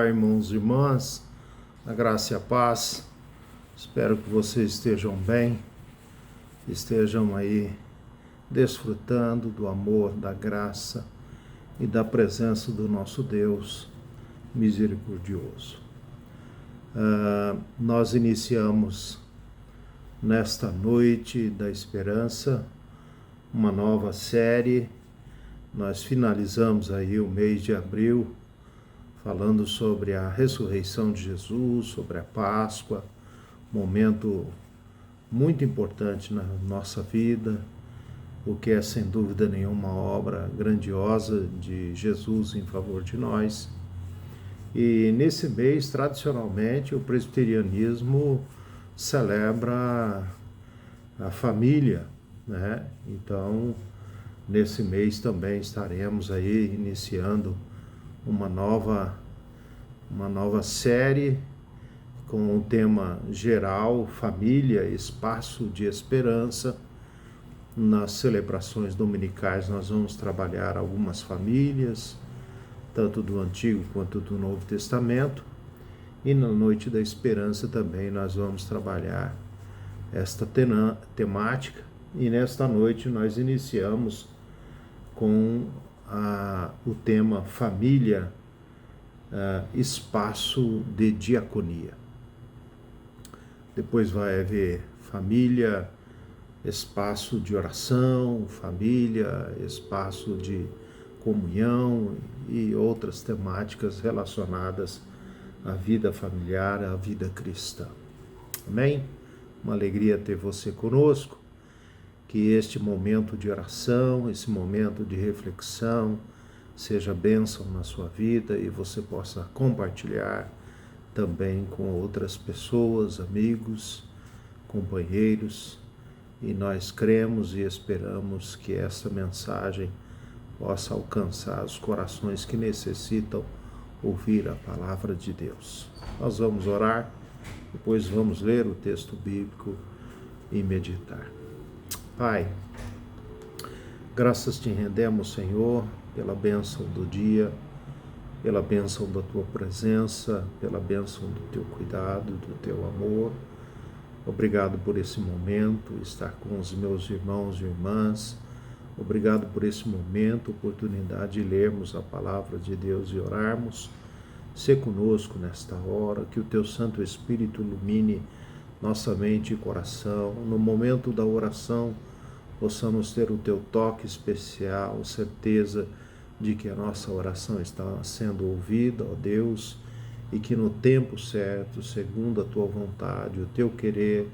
Olá, irmãos e irmãs, a graça e a paz. Espero que vocês estejam bem, estejam aí desfrutando do amor, da graça e da presença do nosso Deus misericordioso. Nós iniciamos nesta noite da esperança uma nova série. Nós finalizamos aí o mês de abril falando sobre a ressurreição de Jesus, sobre a Páscoa, momento muito importante na nossa vida, o que é sem dúvida nenhuma obra grandiosa de Jesus em favor de nós. E nesse mês, tradicionalmente, o presbiterianismo celebra a família, né? Então, nesse mês também estaremos aí iniciando uma nova série com o tema geral, família, espaço de esperança. Nas celebrações dominicais nós vamos trabalhar algumas famílias, tanto do Antigo quanto do Novo Testamento. E na Noite da Esperança também nós vamos trabalhar esta temática. E nesta noite nós iniciamos com o tema família, espaço de diaconia. Depois vai haver família, espaço de oração, família, espaço de comunhão e outras temáticas relacionadas à vida familiar, à vida cristã. Amém? Uma alegria ter você conosco. Que este momento de oração, esse momento de reflexão, seja bênção na sua vida e você possa compartilhar também com outras pessoas, amigos, companheiros. E nós cremos e esperamos que essa mensagem possa alcançar os corações que necessitam ouvir a palavra de Deus. Nós vamos orar, depois vamos ler o texto bíblico e meditar. Pai, graças te rendemos, Senhor, pela bênção do dia, pela bênção da tua presença, pela bênção do teu cuidado, do teu amor. Obrigado por esse momento, estar com os meus irmãos e irmãs. Obrigado por esse momento, oportunidade de lermos a palavra de Deus e orarmos. Sê conosco nesta hora, que o teu Santo Espírito ilumine nossa mente e coração. No momento da oração, possamos ter o teu toque especial, certeza de que a nossa oração está sendo ouvida, ó Deus, e que no tempo certo, segundo a tua vontade, o teu querer,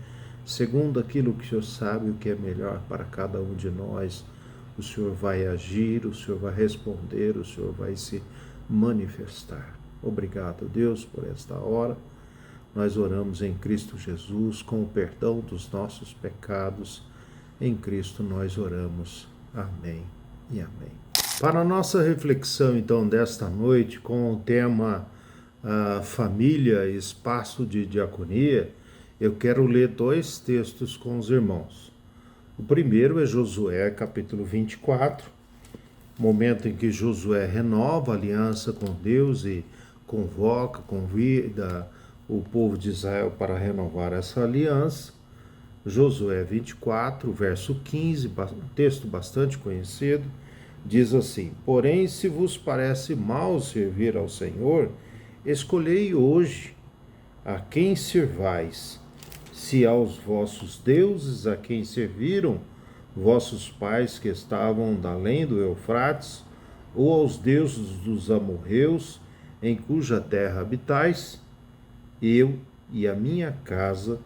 segundo aquilo que o Senhor sabe o que é melhor para cada um de nós, o Senhor vai agir, o Senhor vai responder, o Senhor vai se manifestar. Obrigado, Deus, por esta hora. Nós oramos em Cristo Jesus, com o perdão dos nossos pecados. Em Cristo nós oramos. Amém e amém. Para a nossa reflexão, então, desta noite, com o tema família, espaço de diaconia, eu quero ler dois textos com os irmãos. O primeiro é Josué, capítulo 24, momento em que Josué renova a aliança com Deus e convida o povo de Israel para renovar essa aliança. Josué 24, verso 15, um texto bastante conhecido, diz assim: porém, se vos parece mal servir ao Senhor, escolhei hoje a quem servais, se aos vossos deuses a quem serviram vossos pais que estavam da além do Eufrates, ou aos deuses dos amorreus, em cuja terra habitais, eu e a minha casa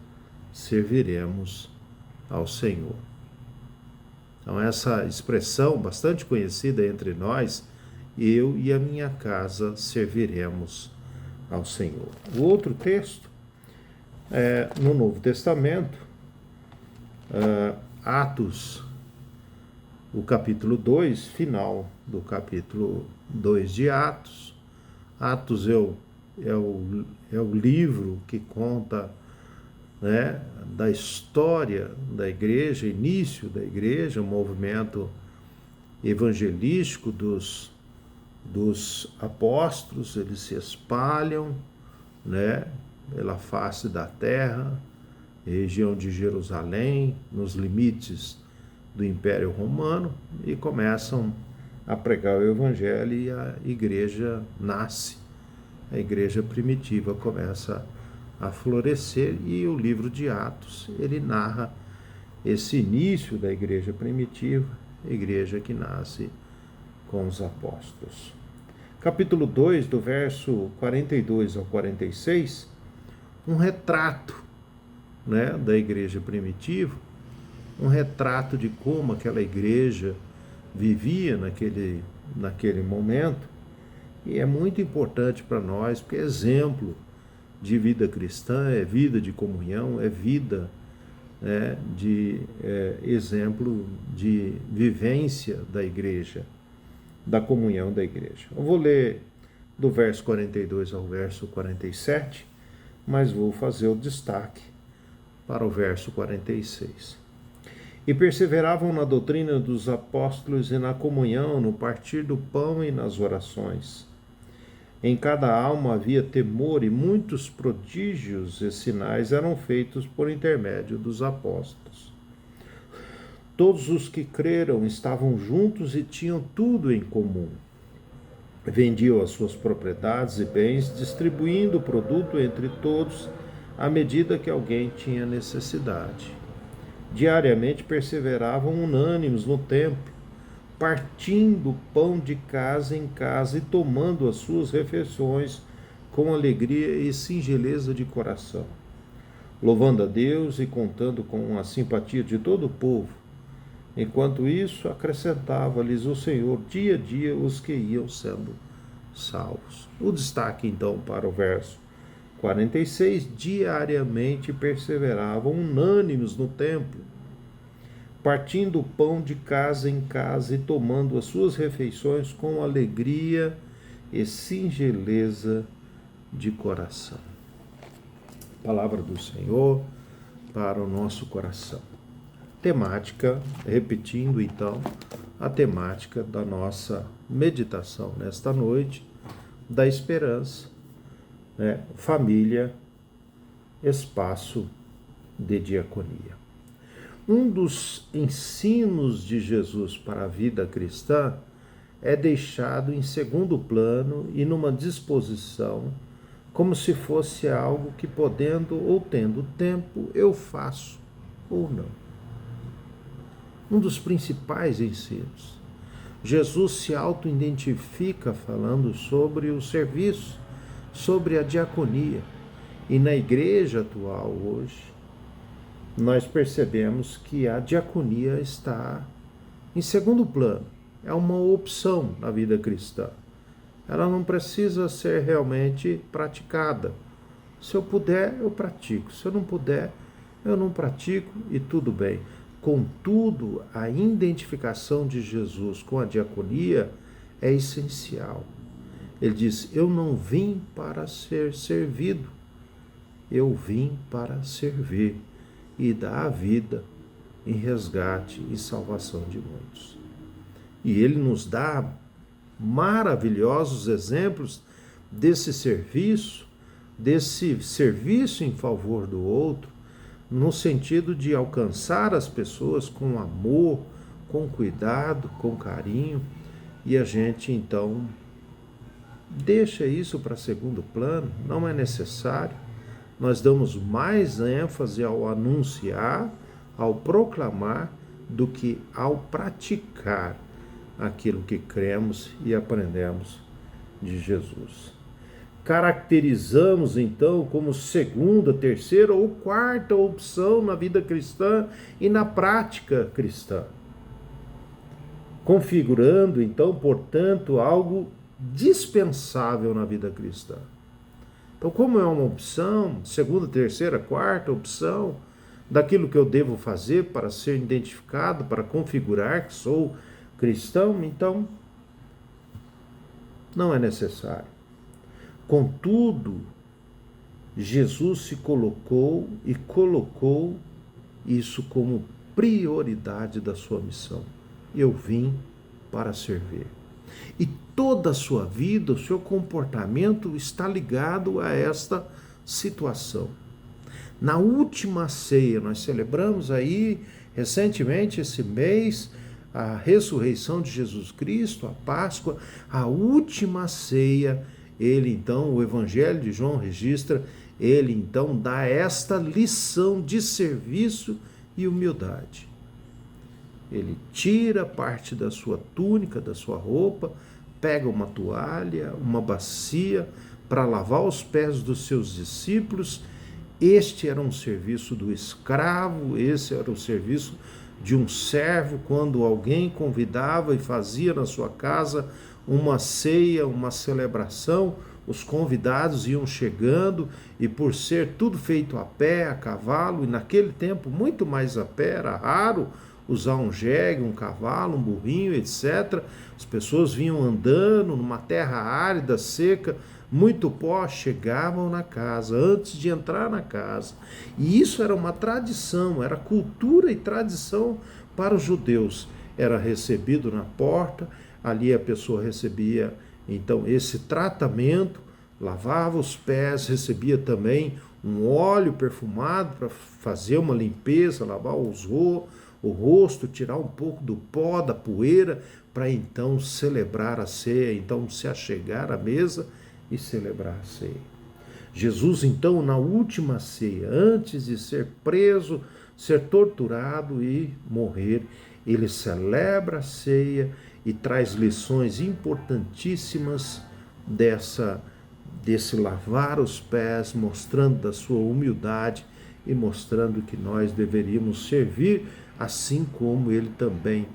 serviremos ao Senhor. Então, essa expressão bastante conhecida entre nós, eu e a minha casa serviremos ao Senhor. O outro texto é no Novo Testamento, Atos, o capítulo 2, final do capítulo 2 de Atos. Atos é o livro que conta, né, da história da igreja, início da igreja, o movimento evangelístico dos dos apóstolos, eles se espalham, né, pela face da terra, região de Jerusalém, nos limites do Império Romano, e começam a pregar o Evangelho, e a igreja nasce. A igreja primitiva começa a florescer, e o livro de Atos, ele narra esse início da igreja primitiva, a igreja que nasce com os apóstolos. Capítulo 2, do verso 42 ao 46, um retrato, né, da igreja primitiva, um retrato de como aquela igreja vivia naquele momento, e é muito importante para nós, porque é exemplo de vida cristã, é vida de comunhão, é vida, né, exemplo de vivência da igreja, da comunhão da igreja. Eu vou ler do verso 42 ao verso 47, mas vou fazer o destaque para o verso 46. E perseveravam na doutrina dos apóstolos e na comunhão, no partir do pão e nas orações. Em cada alma havia temor, e muitos prodígios e sinais eram feitos por intermédio dos apóstolos. Todos os que creram estavam juntos e tinham tudo em comum. Vendiam as suas propriedades e bens, distribuindo o produto entre todos, à medida que alguém tinha necessidade. Diariamente perseveravam unânimes no templo, partindo pão de casa em casa e tomando as suas refeições com alegria e singeleza de coração, louvando a Deus e contando com a simpatia de todo o povo. Enquanto isso, acrescentava-lhes o Senhor dia a dia os que iam sendo salvos. O destaque, então, para o verso 46, diariamente perseveravam unânimes no templo, partindo o pão de casa em casa e tomando as suas refeições com alegria e singeleza de coração. Palavra do Senhor para o nosso coração. Temática, repetindo então, a temática da nossa meditação nesta noite, da esperança, né? Família, espaço de diaconia. Um dos ensinos de Jesus para a vida cristã é deixado em segundo plano e numa disposição como se fosse algo que, podendo ou tendo tempo, eu faço ou não. Um dos principais ensinos. Jesus se auto-identifica falando sobre o serviço, sobre a diaconia. E na igreja atual hoje, nós percebemos que a diaconia está em segundo plano. É uma opção na vida cristã. Ela não precisa ser realmente praticada. Se eu puder, eu pratico. Se eu não puder, eu não pratico, e tudo bem. Contudo, a identificação de Jesus com a diaconia é essencial. Ele diz: eu não vim para ser servido, eu vim para servir e dar a vida em resgate e salvação de muitos. E ele nos dá maravilhosos exemplos desse serviço em favor do outro, no sentido de alcançar as pessoas com amor, com cuidado, com carinho, e a gente então deixa isso para segundo plano, não é necessário. Nós damos mais ênfase ao anunciar, ao proclamar, do que ao praticar aquilo que cremos e aprendemos de Jesus. Caracterizamos então como segunda, terceira ou quarta opção na vida cristã e na prática cristã, configurando então, portanto, algo dispensável na vida cristã. Então, como é uma opção, segunda, terceira, quarta opção daquilo que eu devo fazer para ser identificado, para configurar que sou cristão, então não é necessário. Contudo, Jesus se colocou isso como prioridade da sua missão. Eu vim para servir. E toda a sua vida, o seu comportamento está ligado a esta situação. Na última ceia, nós celebramos aí recentemente esse mês a ressurreição de Jesus Cristo, a Páscoa, a última ceia. Ele então, o Evangelho de João registra, ele então dá esta lição de serviço e humildade. Ele tira parte da sua túnica, da sua roupa, pega uma toalha, uma bacia para lavar os pés dos seus discípulos. Este era um serviço do escravo, esse era o serviço de um servo, quando alguém convidava e fazia na sua casa uma ceia, uma celebração, os convidados iam chegando, e por ser tudo feito a pé, a cavalo, e naquele tempo muito mais a pé, era raro usar um jegue, um cavalo, um burrinho, etc. As pessoas vinham andando numa terra árida, seca, muito pó, chegavam na casa, antes de entrar na casa. E isso era uma tradição, era cultura e tradição para os judeus. Era recebido na porta, ali a pessoa recebia então esse tratamento, lavava os pés, recebia também um óleo perfumado para fazer uma limpeza, lavar o rosto, tirar um pouco do pó, da poeira, para então celebrar a ceia, então se achegar à mesa e celebrar a ceia. Jesus, então, na última ceia, antes de ser preso, ser torturado e morrer, ele celebra a ceia e traz lições importantíssimas desse lavar os pés, mostrando da sua humildade e mostrando que nós deveríamos servir assim como ele também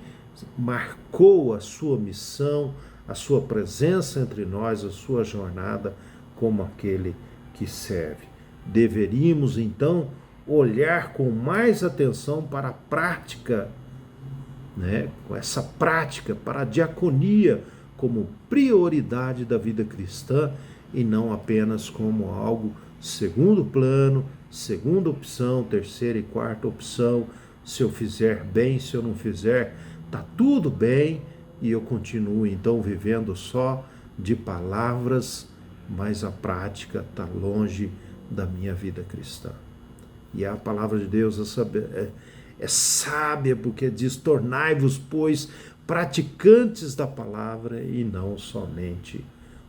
marcou a sua missão, a sua presença entre nós, a sua jornada como aquele que serve. Deveríamos, então, olhar com mais atenção para a prática, com essa prática, para a diaconia como prioridade da vida cristã e não apenas como algo segundo plano, segunda opção, terceira e quarta opção. Se eu fizer bem, se eu não fizer, tá tudo bem, e eu continuo então vivendo só de palavras, mas a prática está longe da minha vida cristã. E a palavra de Deus é sábia, porque diz: tornai-vos, pois, praticantes da palavra e não somente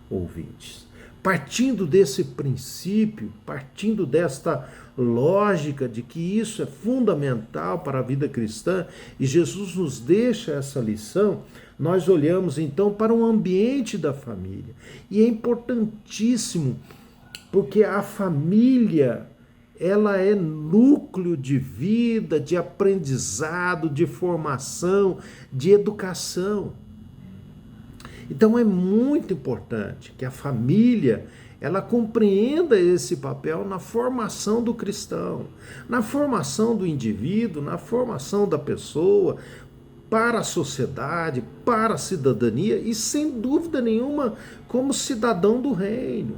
ouvintes. Partindo desse princípio, partindo desta lógica de que isso é fundamental para a vida cristã, e Jesus nos deixa essa lição, nós olhamos então para o ambiente da família. E é importantíssimo, porque a família, ela é núcleo de vida, de aprendizado, de formação, de educação. Então é muito importante que a família ela compreenda esse papel na formação do cristão, na formação do indivíduo, na formação da pessoa, para a sociedade, para a cidadania e, sem dúvida nenhuma, como cidadão do reino.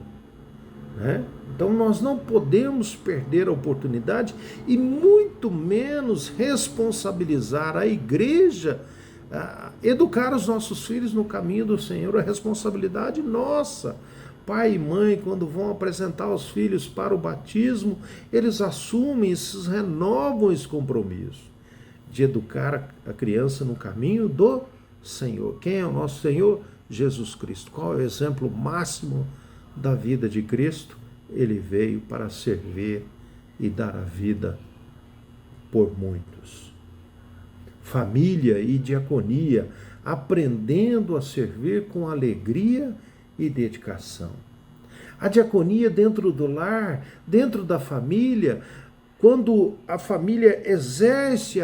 Então nós não podemos perder a oportunidade e muito menos responsabilizar a igreja, educar os nossos filhos no caminho do Senhor. A responsabilidade nossa. Pai e mãe, quando vão apresentar os filhos para o batismo, eles assumem, renovam esse compromisso de educar a criança no caminho do Senhor. Quem é o nosso Senhor? Jesus Cristo. Qual é o exemplo máximo da vida de Cristo? Ele veio para servir e dar a vida por muitos. Família e diaconia, aprendendo a servir com alegria e dedicação. A diaconia dentro do lar, dentro da família, quando a família exerce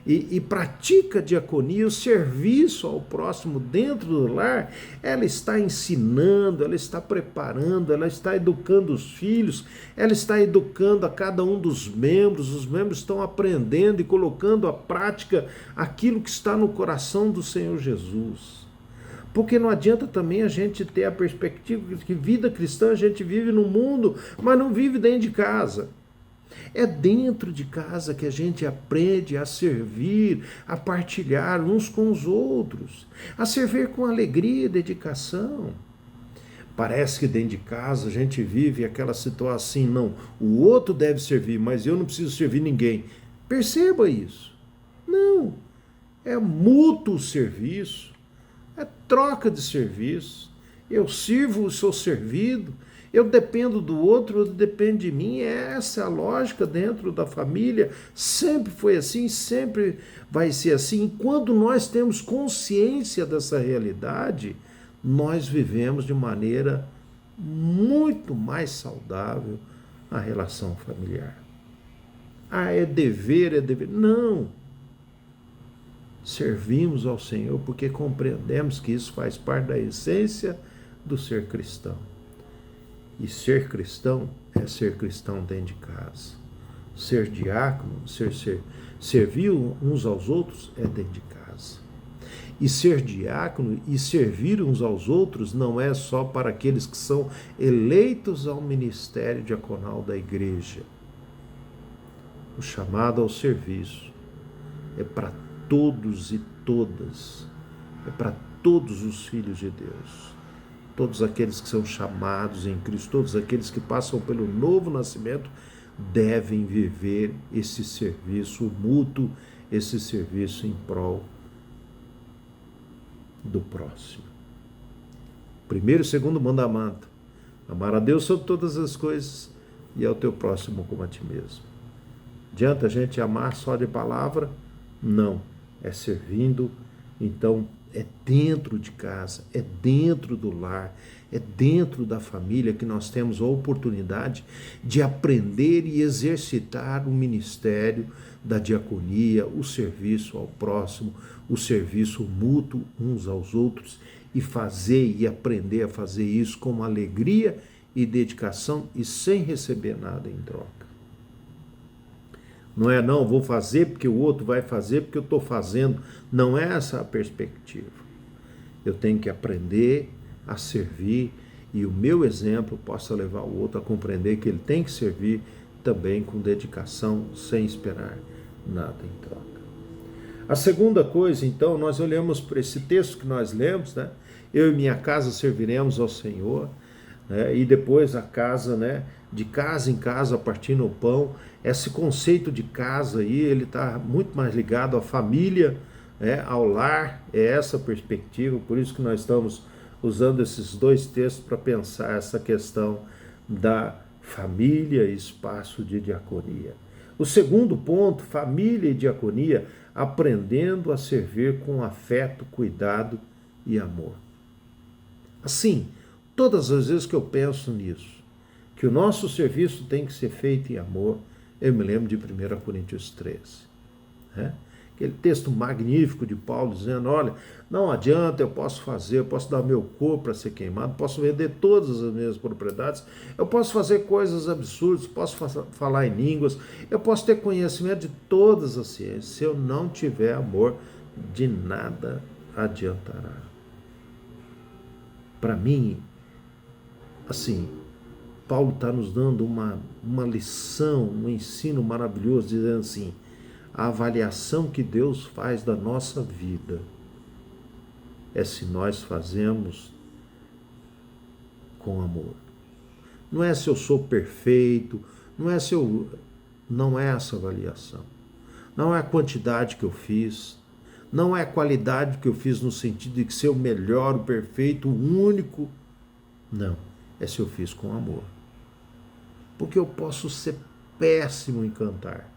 e pratica a diaconia, o serviço ao próximo dentro do lar, ela está ensinando, ela está preparando, ela está educando os filhos, ela está educando a cada um dos membros, os membros estão aprendendo e colocando à prática aquilo que está no coração do Senhor Jesus. Porque não adianta também a gente ter a perspectiva de que vida cristã a gente vive no mundo, mas não vive dentro de casa. É dentro de casa que a gente aprende a servir, a partilhar uns com os outros, a servir com alegria e dedicação. Parece que dentro de casa a gente vive aquela situação assim, não, o outro deve servir, mas eu não preciso servir ninguém. Perceba isso. Não, é mútuo serviço, é troca de serviço. Eu sirvo, sou servido, eu dependo do outro, outro depende de mim. Essa é a lógica dentro da família. Sempre foi assim, sempre vai ser assim. Enquanto nós temos consciência dessa realidade, nós vivemos de maneira muito mais saudável a relação familiar. Ah, é dever, é dever. Não. Servimos ao Senhor porque compreendemos que isso faz parte da essência do ser cristão. E ser cristão é ser cristão dentro de casa. Ser diácono, servir uns aos outros é dentro de casa. E ser diácono e servir uns aos outros não é só para aqueles que são eleitos ao ministério diaconal da igreja. O chamado ao serviço é para todos e todas, é para todos os filhos de Deus, todos aqueles que são chamados em Cristo, todos aqueles que passam pelo novo nascimento, devem viver esse serviço mútuo, esse serviço em prol do próximo. Primeiro e segundo mandamento: amar a Deus sobre todas as coisas e ao teu próximo como a ti mesmo. Adianta a gente amar só de palavra? Não. É servindo. Então, é dentro de casa, é dentro do lar, é dentro da família que nós temos a oportunidade de aprender e exercitar o ministério da diaconia, o serviço ao próximo, o serviço mútuo uns aos outros, e fazer e aprender a fazer isso com alegria e dedicação e sem receber nada em troca. Não é, não, vou fazer porque o outro vai fazer porque eu estou fazendo. Não é essa a perspectiva. Eu tenho que aprender a servir e o meu exemplo possa levar o outro a compreender que ele tem que servir também com dedicação, sem esperar nada em troca. A segunda coisa, então, nós olhamos para esse texto que nós lemos, né? Eu e minha casa serviremos ao Senhor, né? E depois a casa, né? De casa em casa, partindo o pão. Esse conceito de casa aí, ele está muito mais ligado à família, né, ao lar, é essa perspectiva, por isso que nós estamos usando esses dois textos para pensar essa questão da família e espaço de diaconia. O segundo ponto, família e diaconia, aprendendo a servir com afeto, cuidado e amor. Assim, todas as vezes que eu penso nisso, que o nosso serviço tem que ser feito em amor, eu me lembro de 1 Coríntios 13. Né? Aquele texto magnífico de Paulo dizendo, olha, não adianta, eu posso fazer, eu posso dar meu corpo para ser queimado, posso vender todas as minhas propriedades, eu posso fazer coisas absurdas, posso falar em línguas, eu posso ter conhecimento de todas as ciências, se eu não tiver amor, de nada adiantará. Para mim, assim, Paulo está nos dando uma lição, um ensino maravilhoso, dizendo assim, a avaliação que Deus faz da nossa vida é se nós fazemos com amor. Não é se eu sou perfeito, não é essa avaliação. Não é a quantidade que eu fiz, não é a qualidade que eu fiz no sentido de ser o melhor, o perfeito, o único. Não, é se eu fiz com amor. Porque eu posso ser péssimo em cantar,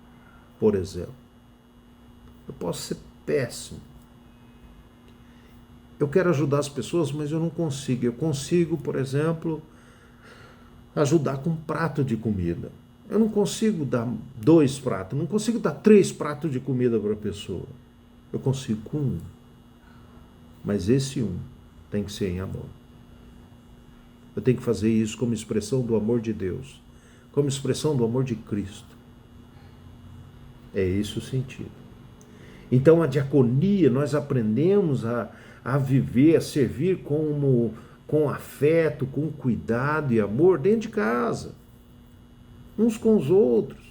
por exemplo. Eu posso ser péssimo. Eu quero ajudar as pessoas, mas eu não consigo. Eu consigo, por exemplo, ajudar com um prato de comida. Eu não consigo dar 2 pratos, não consigo dar 3 pratos de comida para a pessoa. Eu consigo com 1. Mas esse 1 tem que ser em amor. Eu tenho que fazer isso como expressão do amor de Deus, como expressão do amor de Cristo. É esse o sentido. Então a diaconia, nós aprendemos a viver, a servir com afeto, com cuidado e amor dentro de casa, uns com os outros.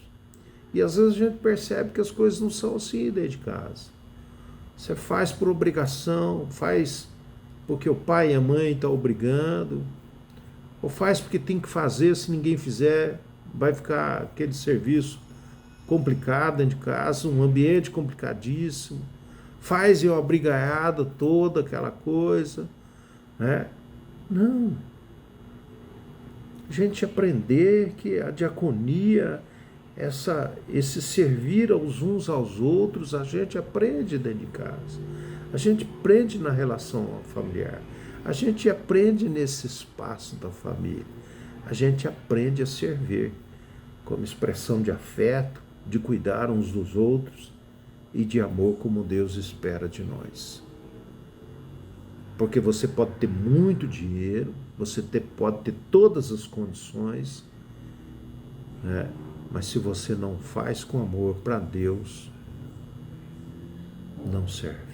E às vezes a gente percebe que as coisas não são assim dentro de casa. Você faz por obrigação, faz porque o pai e a mãe estão obrigando, ou faz porque tem que fazer, se ninguém fizer, vai ficar aquele serviço complicado dentro de casa, um ambiente complicadíssimo. Faz a brigaiada toda, aquela coisa, né? Não. A gente aprender que a diaconia, esse servir aos uns aos outros, a gente aprende dentro de casa. A gente aprende na relação familiar. A gente aprende nesse espaço da família. A gente aprende a servir como expressão de afeto, de cuidar uns dos outros e de amor como Deus espera de nós. Porque você pode ter muito dinheiro, pode ter todas as condições, né? Mas se você não faz com amor para Deus, não serve.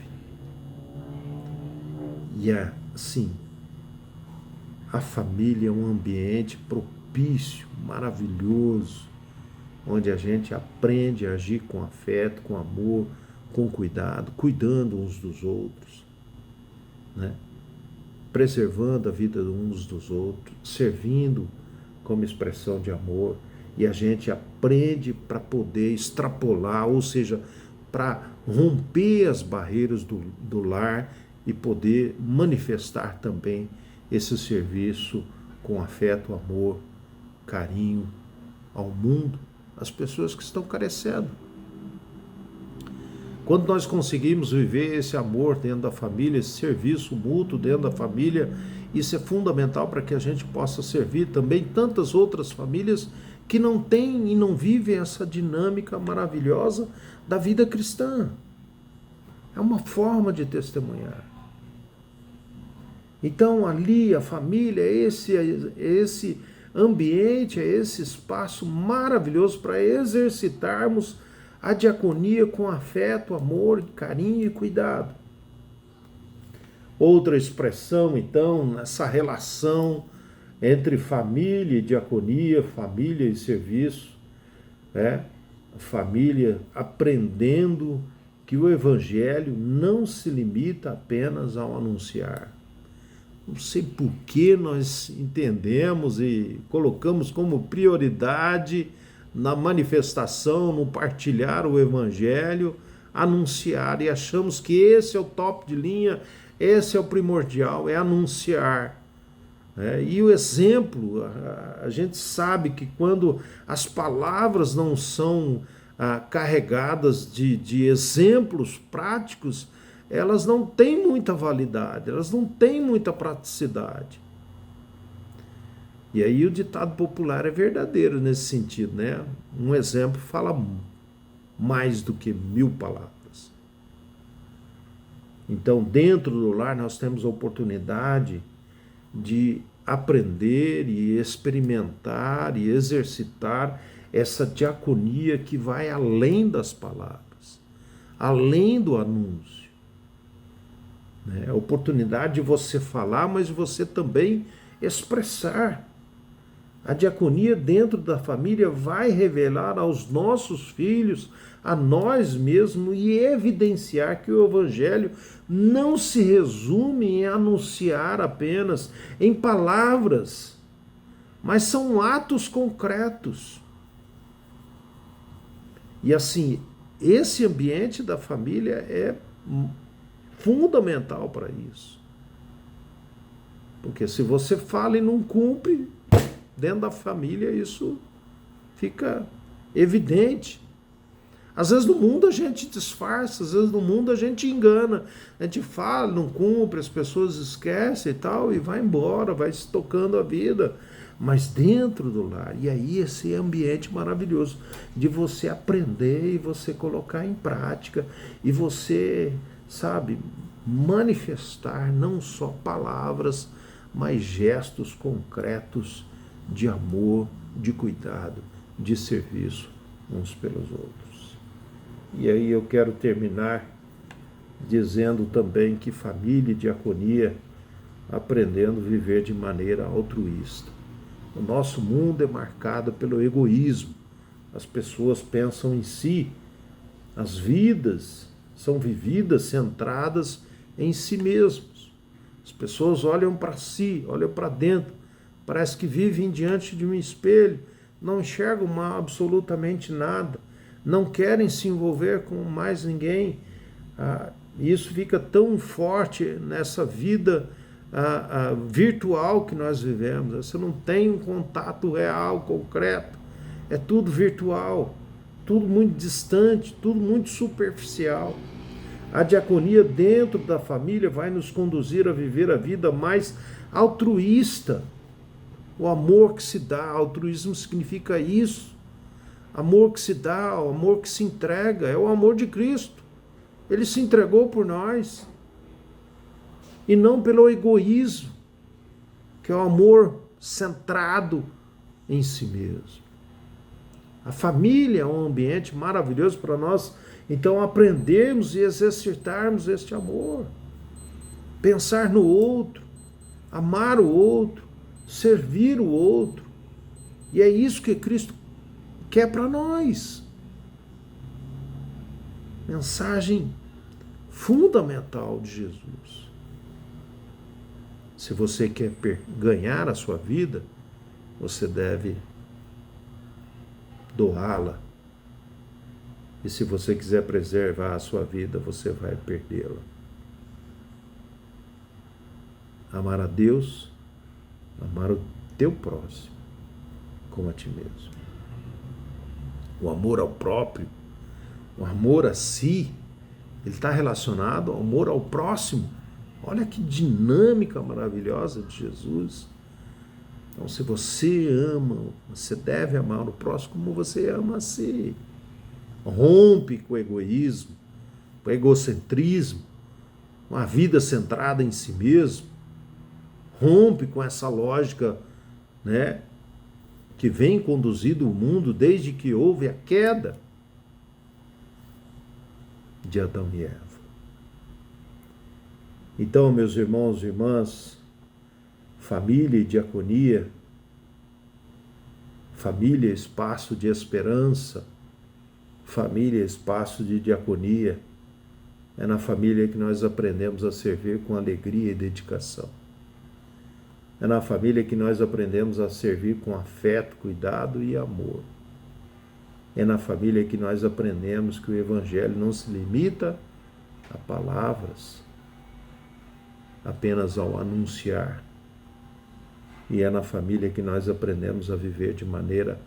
E assim, a família é um ambiente propício, maravilhoso, onde a gente aprende a agir com afeto, com amor, com cuidado, cuidando uns dos outros, né? Preservando a vida uns dos outros, servindo como expressão de amor, e a gente aprende para poder extrapolar, ou seja, para romper as barreiras do lar e poder manifestar também esse serviço com afeto, amor, carinho ao mundo, às pessoas que estão carecendo. Quando nós conseguimos viver esse amor dentro da família, esse serviço mútuo dentro da família, isso é fundamental para que a gente possa servir também tantas outras famílias que não têm e não vivem essa dinâmica maravilhosa da vida cristã. É uma forma de testemunhar. Então ali a família é esse ambiente, é esse espaço maravilhoso para exercitarmos a diaconia com afeto, amor, carinho e cuidado. Outra expressão, então, nessa relação entre família e diaconia, família e serviço, a família aprendendo que o Evangelho não se limita apenas ao anunciar. Não sei por que nós entendemos e colocamos como prioridade na manifestação, no partilhar o Evangelho, anunciar, e achamos que esse é o top de linha, esse é o primordial, é anunciar. E o exemplo, a gente sabe que quando as palavras não são carregadas de exemplos práticos, elas não têm muita validade, elas não têm muita praticidade. E aí o ditado popular é verdadeiro nesse sentido, né? Um exemplo fala mais do que 1000 palavras. Então, dentro do lar, nós temos a oportunidade de aprender e experimentar e exercitar essa diaconia que vai além das palavras, além do anúncio. É a oportunidade de você falar, mas de você também expressar. A diaconia dentro da família vai revelar aos nossos filhos, a nós mesmos, e evidenciar que o Evangelho não se resume em anunciar apenas em palavras, mas são atos concretos. E assim, esse ambiente da família é fundamental para isso. Porque se você fala e não cumpre, dentro da família isso fica evidente. Às vezes no mundo a gente disfarça, às vezes no mundo a gente engana. A gente fala, não cumpre, as pessoas esquecem e tal, e vai embora, vai se tocando a vida. Mas dentro do lar, e aí esse ambiente maravilhoso de você aprender e você colocar em prática, e você, sabe, manifestar não só palavras, mas gestos concretos de amor, de cuidado, de serviço uns pelos outros. E aí eu quero terminar dizendo também que família e diaconia, aprendendo a viver de maneira altruísta. O nosso mundo é marcado pelo egoísmo, As pessoas pensam em si. As vidas são vividas centradas em si mesmos. As pessoas olham para si, olham para dentro, parece que vivem diante de um espelho, não enxergam absolutamente nada, não querem se envolver com mais ninguém. E isso fica tão forte nessa vida virtual que nós vivemos. Você não tem um contato real, concreto, é tudo virtual, tudo muito distante, tudo muito superficial. A diaconia dentro da família vai nos conduzir a viver a vida mais altruísta. O amor que se dá, altruísmo significa isso. Amor que se dá, o amor que se entrega, é o amor de Cristo. Ele se entregou por nós. E não pelo egoísmo, que é o amor centrado em si mesmo. A família é um ambiente maravilhoso para nós, então, aprendermos e exercitarmos este amor. Pensar no outro, amar o outro, servir o outro. E é isso que Cristo quer para nós. Mensagem fundamental de Jesus. Se você quer ganhar a sua vida, você deve doá-la. E se você quiser preservar a sua vida, você vai perdê-la. Amar a Deus, amar o teu próximo, como a ti mesmo. O amor ao próprio, o amor a si, ele está relacionado ao amor ao próximo. Olha que dinâmica maravilhosa de Jesus. Então, se você ama, você deve amar o próximo como você ama a si. Rompe com o egoísmo, com o egocentrismo, uma vida centrada em si mesmo. Rompe com essa lógica, né, que vem conduzindo o mundo desde que houve a queda de Adão e Eva. Então, meus irmãos e irmãs, família e diaconia, família, espaço de esperança, família, espaço de diaconia. É na família que nós aprendemos a servir com alegria e dedicação. É na família que nós aprendemos a servir com afeto, cuidado e amor. É na família que nós aprendemos que o Evangelho não se limita a palavras, apenas ao anunciar. E é na família que nós aprendemos a viver de maneira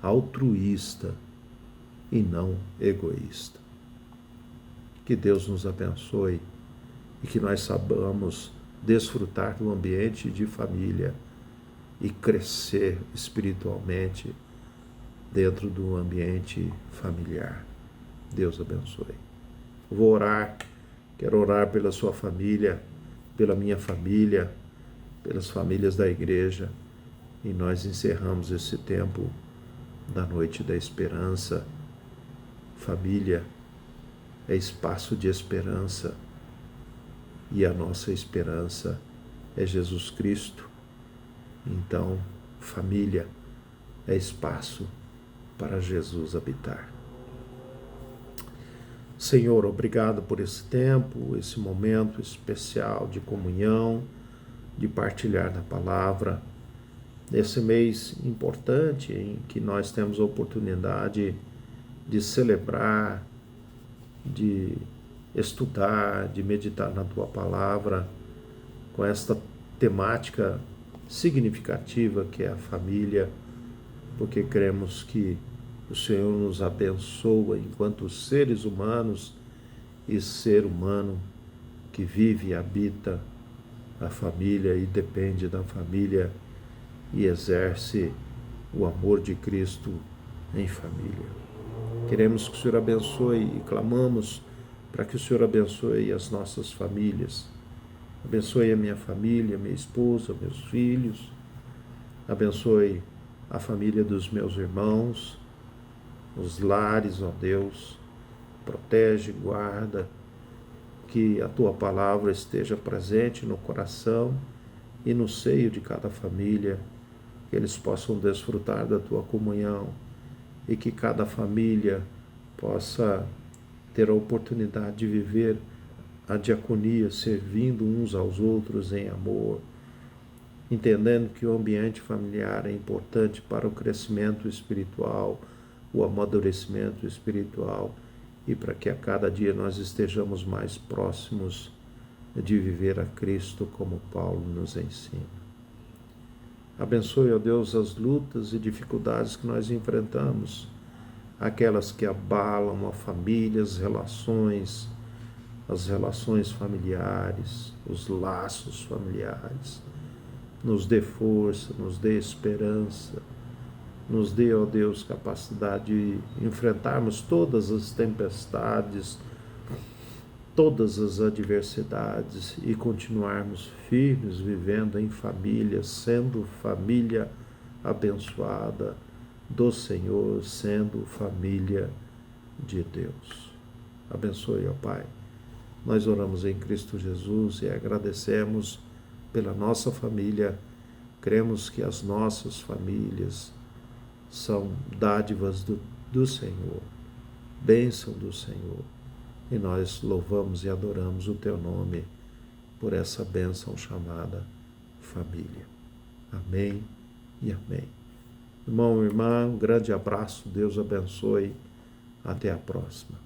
altruísta e não egoísta. Que Deus nos abençoe e que nós saibamos desfrutar do ambiente de família e crescer espiritualmente dentro do ambiente familiar. Deus abençoe. Vou orar, quero orar pela sua família, pela minha família, pelas famílias da igreja, e nós encerramos esse tempo da noite da esperança. Família é espaço de esperança, e a nossa esperança é Jesus Cristo. Então, família é espaço para Jesus habitar. Senhor, obrigado por esse tempo, esse momento especial de comunhão, de partilhar da palavra, nesse mês importante em que nós temos a oportunidade de celebrar, de estudar, de meditar na Tua palavra, com esta temática significativa que é a família, porque cremos que o Senhor nos abençoa enquanto seres humanos e ser humano que vive e habita a família e depende da família e exerce o amor de Cristo em família. Queremos que o Senhor abençoe e clamamos para que o Senhor abençoe as nossas famílias. Abençoe a minha família, minha esposa, meus filhos. Abençoe a família dos meus irmãos, os lares, ó Deus. Protege, guarda, que a Tua palavra esteja presente no coração e no seio de cada família, que eles possam desfrutar da Tua comunhão e que cada família possa ter a oportunidade de viver a diaconia, servindo uns aos outros em amor, entendendo que o ambiente familiar é importante para o crescimento espiritual, o amadurecimento espiritual e para que a cada dia nós estejamos mais próximos de viver a Cristo como Paulo nos ensina. Abençoe, ó Deus, as lutas e dificuldades que nós enfrentamos, aquelas que abalam a família, as relações familiares, os laços familiares. Nos dê força, nos dê esperança, nos dê, ó Deus, capacidade de enfrentarmos todas as tempestades, todas as adversidades e continuarmos firmes vivendo em família, sendo família abençoada do Senhor, sendo família de Deus. Abençoe, ó Pai. Nós oramos em Cristo Jesus e agradecemos pela nossa família. Cremos que as nossas famílias são dádivas do Senhor, bênção do Senhor. E nós louvamos e adoramos o Teu nome por essa bênção chamada família. Amém e amém. Irmão e irmã, um grande abraço, Deus abençoe. Até a próxima.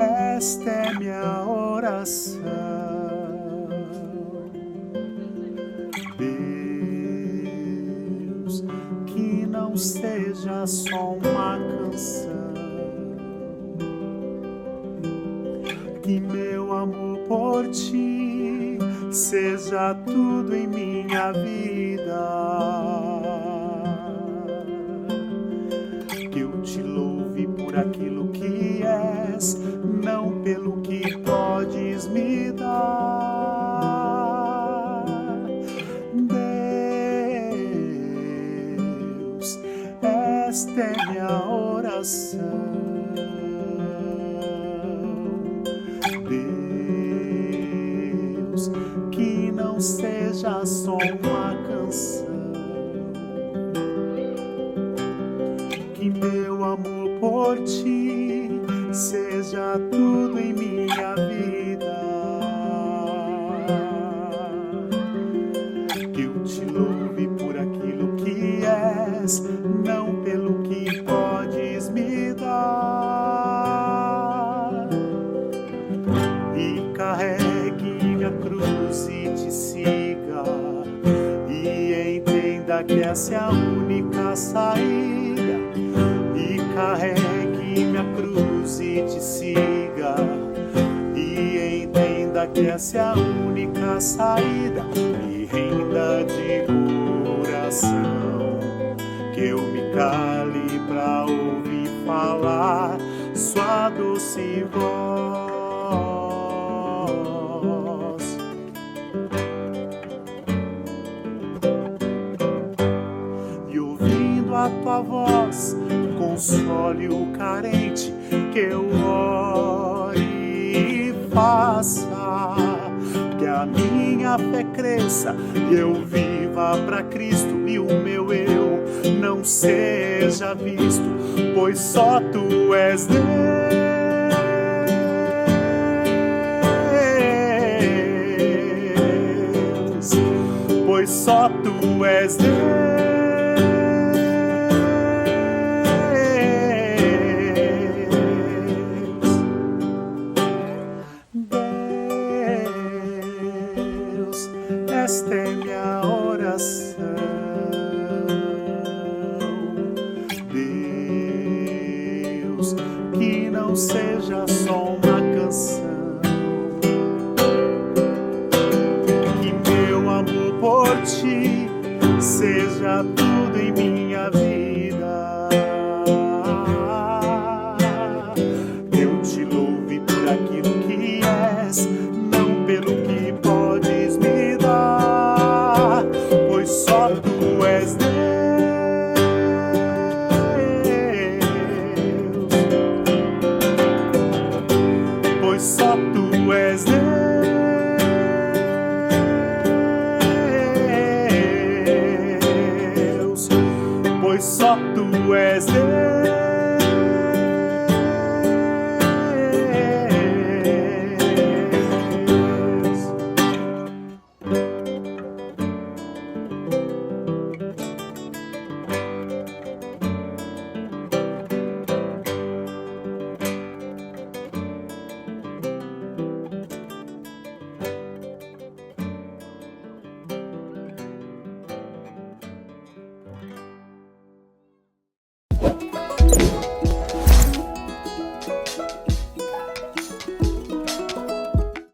Esta é minha oração, Deus, que não seja só uma canção, que meu amor por ti seja tudo em minha vida, que eu te louve por aquilo que és, não pelo que podes me dar. Deus, esta é minha oração. Deus, que não seja só uma canção, que meu amor por ti seja tudo em minha vida, que eu te louve por aquilo que és, não pelo que podes me dar, e carregue minha cruz e te siga, e entenda que essa é a única saída, e carregue minha cruz e te siga, e entenda que essa é a única saída, e renda de coração, que eu me cale pra ouvir falar sua doce voz. E ouvindo a tua voz, console o carente, que eu ore e faça que a minha fé cresça e eu viva pra Cristo e o meu eu não seja visto, pois só tu és Deus, pois só tu és Deus. Esta é minha oração, Deus, que não seja só uma canção, que meu amor por ti seja tudo em minha vida, eu te louve por aquilo que és, não pelo que podes Tu és Deus.